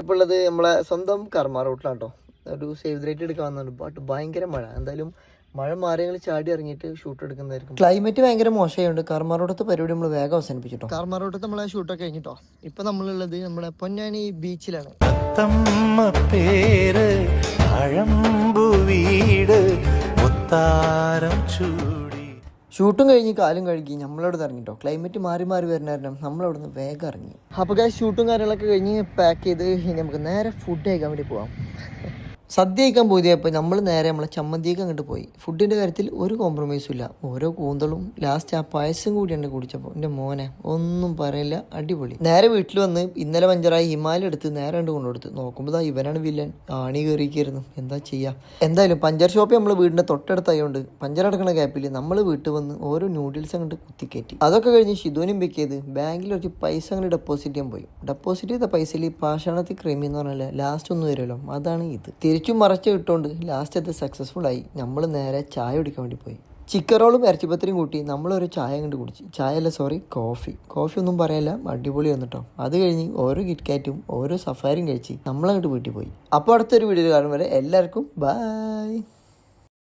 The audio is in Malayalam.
ഇപ്പോൾ ഉള്ളത് നമ്മളെ സ്വന്തം കർമ്മ റൂട്ടിലാണ് കേട്ടോ. ഒരു സേവ് റേറ്റ് എടുക്കാൻ വന്നിട്ടുണ്ട്. ബട്ട് ഭയങ്കര മഴ. എന്തായാലും മഴ മാറി ഞങ്ങൾ ചാടി ഇറങ്ങിയിട്ട് ഷൂട്ട് എടുക്കുന്നതായിരിക്കും. ക്ലൈമറ്റ് ഭയങ്കര മോശമായതുകൊണ്ട് കർമ്മ റോഡത്തെ പരിപാടി നമ്മൾ വേഗം അവസാനിപ്പിച്ചിട്ടോ. കർമ്മ റോഡത്തെ നമ്മളെ ഷൂട്ടൊക്കെ കഴിഞ്ഞിട്ടോ. ഇപ്പൊ നമ്മളുള്ളത് നമ്മുടെ പൊന്നാനി ബീച്ചിലാണ്. ഷൂട്ടും കഴിഞ്ഞ് കാലും കഴുകി നമ്മളവിടെ ഇറങ്ങിട്ടോ. ക്ലൈമറ്റ് മാറി മാറി വരുന്ന കാരണം നമ്മളവിടെ നിന്ന് വേഗം ഇറങ്ങി. അപ്പോൾ ഷൂട്ടും കാര്യങ്ങളൊക്കെ കഴിഞ്ഞ് പാക്ക് ചെയ്ത് ഇനി നമുക്ക് നേരെ ഫുഡ് കഴിക്കാൻ വേണ്ടി പോവാം. സദ്യ കഴിക്കാൻ പോയപ്പോൾ നമ്മൾ നേരെ നമ്മളെ ചമ്മന്തിയൊക്കെ അങ്ങോട്ട് പോയി. ഫുഡിൻ്റെ കാര്യത്തിൽ ഒരു കോംപ്രമൈസും ഇല്ല. ഓരോ കൂന്തളും ലാസ്റ്റ് ആ പായസം കൂടിയാണ് കുടിച്ചപ്പോൾ എൻ്റെ മോനെ ഒന്നും പറയില്ല, അടിപൊളി. നേരെ വീട്ടിൽ വന്ന് ഇന്നലെ പഞ്ചറായി ഹിമാലയം എടുത്ത് നേരെ കണ്ട് കൊണ്ടുകൊടുത്ത് നോക്കുമ്പോൾ ഇവനാണ് വില്ലൻ. ആണി കയറിയിരിക്കുന്നു, എന്താ ചെയ്യുക. എന്തായാലും പഞ്ചർ ഷോപ്പ് നമ്മൾ വീടിൻ്റെ തൊട്ടടുത്തായതുകൊണ്ട് പഞ്ചർ അടക്കണ ഗ്യാപ്പിൽ നമ്മൾ വീട്ടിൽ വന്ന് ഓരോ നൂഡിൽസ് അങ്ങോട്ട് കുത്തിക്കയറ്റി. അതൊക്കെ കഴിഞ്ഞ് ഷിദുവിനും പിക്ക് ചെയ്ത് ബാങ്കിൽ ഒരു പൈസ അങ്ങോട്ട് ഡെപ്പോസിറ്റ് ചെയ്യാൻ പോയി. ഡെപ്പോസിറ്റ് ചെയ്ത പൈസയിൽ പാഷാണത്തിൽ ക്രീമി എന്ന് പറഞ്ഞാൽ ലാസ്റ്റ് ഒന്നും വരുമല്ലോ, അതാണ് ഇത്. തിരിച്ചും മറച്ച് കിട്ടുകൊണ്ട് ലാസ്റ്റ് അത് സക്സസ്ഫുൾ ആയി. നമ്മൾ നേരെ ചായ കുടിക്കാൻ വേണ്ടി പോയി. ചിക്കൻ റോളും ഇറച്ചിപ്പത്തിരിയും കൂട്ടി നമ്മളൊരു ചായ കണ്ട് കുടിച്ച്. കോഫി ഒന്നും പറയല്ല, അടിപൊളി വന്നിട്ടോ. അത് കഴിഞ്ഞ് ഓരോ കിറ്റ്കാറ്റും ഓരോ സഫാരിയും കഴിച്ച് നമ്മളങ്ങോട്ട് വീട്ടിൽ പോയി. അപ്പോൾ അടുത്തൊരു വീഡിയോ കാണും വരെ എല്ലാവർക്കും ബൈ.